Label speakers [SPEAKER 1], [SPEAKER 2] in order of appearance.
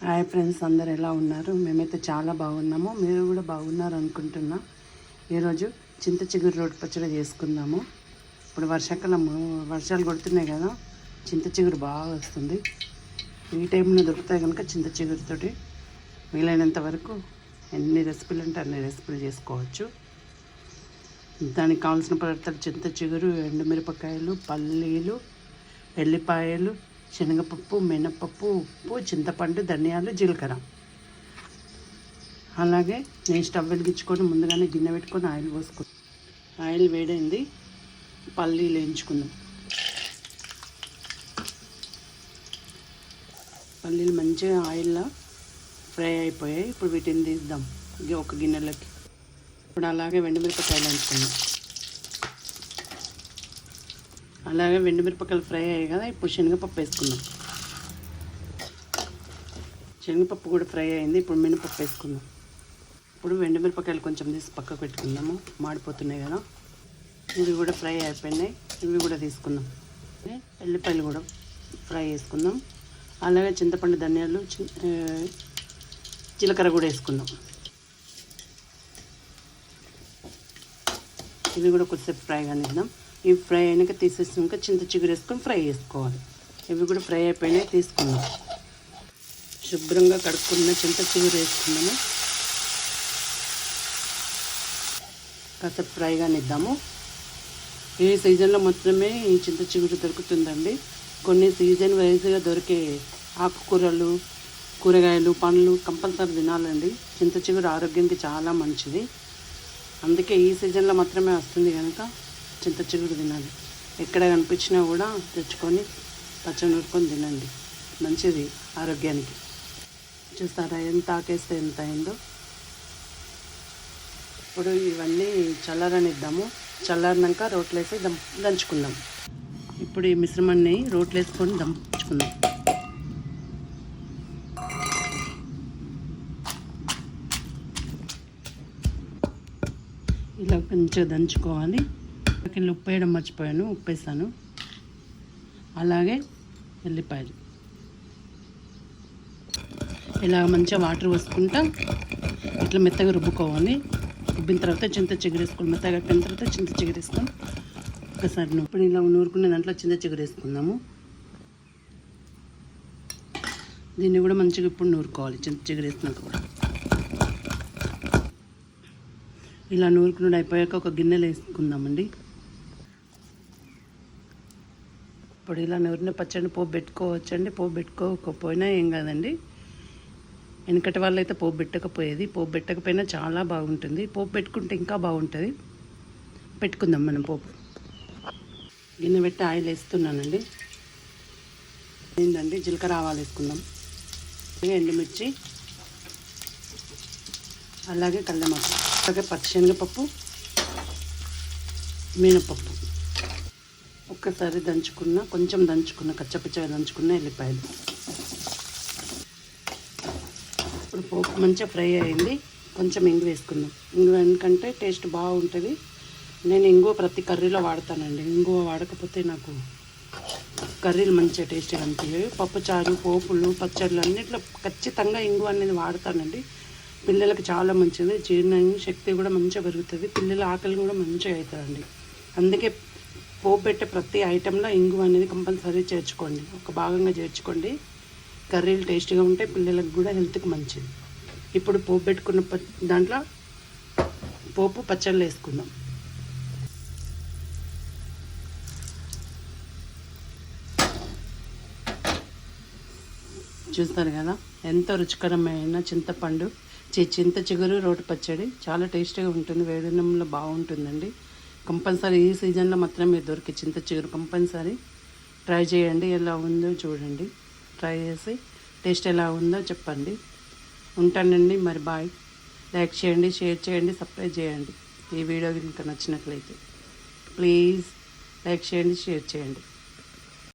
[SPEAKER 1] Hi friends, అందరు ఎలా ఉన్నారు? మేమైతే చాలా బాగున్నాము. మీరు కూడా బాగున్నారు అనుకుంటున్నా. ఈరోజు చింత చిగురు రోటి పచ్చడి చేసుకుందాము. ఇప్పుడు వర్షాకాలము, వర్షాలు కొడుతున్నాయి కదా, చింత చిగురు బాగా వస్తుంది. ఈ టైంలో దొరుకుతాయి కనుక చింత చిగురుతోటి వీలైనంత వరకు ఎన్ని రెసిపీలు అంటే అన్ని రెసిపీలు చేసుకోవచ్చు. దానికి కావాల్సిన పదార్థాలు చింత చిగురు, ఎండుమిరపకాయలు, పల్లీలు, ఎల్లిపాయలు, శనగపప్పు, మినపప్పు, ఉప్పు, చింతపండు, ధనియాలు, జీలకర్ర. అలాగే నేను స్టవ్ వెలిగించుకొని ముందుగానే గిన్నె పెట్టుకొని ఆయిల్ పోసుకుని, ఆయిల్ వేడైంది, పల్లీలు వేయించుకుందాం. పల్లీలు మంచిగా ఆయిల్లో ఫ్రై అయిపోయాయి. ఇప్పుడు వీటిని తీద్దాం ఒక గిన్నెలోకి. ఇప్పుడు అలాగే ఎండుమిరపకాయలు వేయించుకుందాం. అలాగే ఎండుమిరపకాయలు ఫ్రై అయ్యాయి కదా, ఇప్పుడు శనగపప్పు వేసుకుందాం. శనగపప్పు కూడా ఫ్రై అయింది. ఇప్పుడు మినపప్పు వేసుకుందాం. ఇప్పుడు ఎండుమిరపకాయలు కొంచెం తీసి పక్కకు పెట్టుకుందాము, మాడిపోతున్నాయి కదా. ఇవి కూడా ఫ్రై అయిపోయినాయి, ఇవి కూడా తీసుకుందాం. ఎల్లిపాయలు కూడా ఫ్రై చేసుకుందాం. అలాగే చింతపండు, ధనియాలు, జీలకర్ర కూడా వేసుకుందాం. ఇవి కూడా కొద్దిసేపు ఫ్రై కానిద్దాం. ఇవి ఫ్రై అయినాక తీసేసాక చింత చిగురు వేసుకొని ఫ్రై చేసుకోవాలి. ఇవి కూడా ఫ్రై అయిపోయినాయి, తీసుకుందాం. శుభ్రంగా కడుక్కున్న చింత చిగురు వేసుకున్నాము. కాసేపు ఫ్రై కానిద్దాము. ఈ సీజన్లో మాత్రమే ఈ చింత చిగురు దొరుకుతుందండి. కొన్ని సీజన్ వైజ్గా దొరికే ఆకుకూరలు, కూరగాయలు, పండ్లు కంపల్సరీ తినాలండి. చింత చిగురు ఆరోగ్యానికి చాలా మంచిది. అందుకే ఈ సీజన్లో మాత్రమే వస్తుంది కనుక చింత చిగురు తినాలి. ఎక్కడ కనిపించినా కూడా తెచ్చుకొని పచ్చడి నూరుకొని తినండి, మంచిది ఆరోగ్యానికి. చూస్తారా ఎంత ఆకేస్తే ఎంత అయిందో. ఇప్పుడు ఇవన్నీ చల్లారనిద్దాము. చల్లారినాక రోట్లు వేసి దంచుకుందాం. ఇప్పుడు ఈ మిశ్రమాన్ని రోట్లు వేసుకొని దంచుకుందాం. ఇలా కొంచెం దంచుకోవాలి. ఉప్పు వేయడం మర్చిపోయాను, ఉప్పు వేసాను. అలాగే ఎల్లిపాయలు ఇలా మంచిగా వాటర్ వేసుకుంటా ఇట్లా మెత్తగా రుబ్బుకోవాలి. రుబ్బిన తర్వాత చింత చిగురు వేసుకోవాలి. మెత్తగా అయిపోయిన తర్వాత చింత చిగురు వేసుకొని ఒకసారి ఇప్పుడు ఇలా నూరుకునే దాంట్లో చింత చిగురు వేసుకుందాము. దీన్ని కూడా మంచిగా ఇప్పుడు నూరుకోవాలి. చింత చిగురు వేసినాక కూడా ఇలా నూరుకున్నాడు అయిపోయాక ఒక గిన్నెలో వేసుకుందామండి. ఇప్పుడు ఇలా నూరిన పచ్చడిని పోపు పెట్టుకోవచ్చండి. పోపు పెట్టుకోకపోయినా ఏం కాదండి. వెనకటి వాళ్ళు అయితే పోపు పెట్టకపోయేది. పోపు పెట్టకపోయినా చాలా బాగుంటుంది. పోపు పెట్టుకుంటే ఇంకా బాగుంటుంది. పెట్టుకుందాం మనం పోపు. గిన్నె పెట్టి ఆయిల్ వేస్తున్నానండి. ఏంటండి, జీలకర్ర, ఆవాలు వేసుకుందాం. ఎండుమిర్చి, అలాగే కల్లెమాకు, అలాగే పచ్చిశనగపప్పు, మినపప్పు, ఒక్కసారి కొంచెం దంచుకున్న కచ్చపచ్చగా దంచుకున్న ఎల్లిపాయలు. ఇప్పుడు పోపు మంచిగా ఫ్రై అయింది. కొంచెం ఇంగు వేసుకుందాం. ఇంగు ఎందుకంటే టేస్ట్ బాగుంటుంది. నేను ఇంగువ ప్రతి కర్రీలో వాడతానండి. ఇంగువ వాడకపోతే నాకు కర్రీలు మంచిగా టేస్ట్గా అనిపించవు. పప్పుచారు, పోపులు, పచ్చళ్ళు అన్నిట్లో ఖచ్చితంగా ఇంగువ అనేది వాడతానండి. పిల్లలకి చాలా మంచిది. జీర్ణ శక్తి కూడా మంచిగా పెరుగుతుంది. పిల్లల ఆకలి కూడా మంచిగా అవుతుందండి. అందుకే పోపు పెట్టే ప్రతి ఐటెంలో ఇంగువ అనేది కంపల్సరీ చేర్చుకోండి. ఒక భాగంగా చేర్చుకోండి. కర్రీలు టేస్టీగా ఉంటే పిల్లలకు కూడా హెల్త్కి మంచిది. ఇప్పుడు పోపు పెట్టుకున్న దాంట్లో పోపు పచ్చళ్ళు వేసుకుందాం. చూస్తారు కదా ఎంతో రుచికరమైన చింత చిగురు రోటి పచ్చడి. చాలా టేస్టీగా ఉంటుంది. వేడినంలో బాగుంటుందండి. కంపల్సరీ ఈ సీజన్లో మాత్రమే దొరికే చింత చిగురు కంపల్సరీ ట్రై చేయండి. ఎలా ఉందో చూడండి. ట్రై చేసి టేస్ట్ ఎలా ఉందో చెప్పండి. ఉంటానండి మరి. బాయ్. లైక్ చేయండి, షేర్ చేయండి, సబ్స్క్రైబ్ చేయండి. ఈ వీడియో కనుక నచ్చినట్లయితే ప్లీజ్ లైక్ చేయండి, షేర్ చేయండి.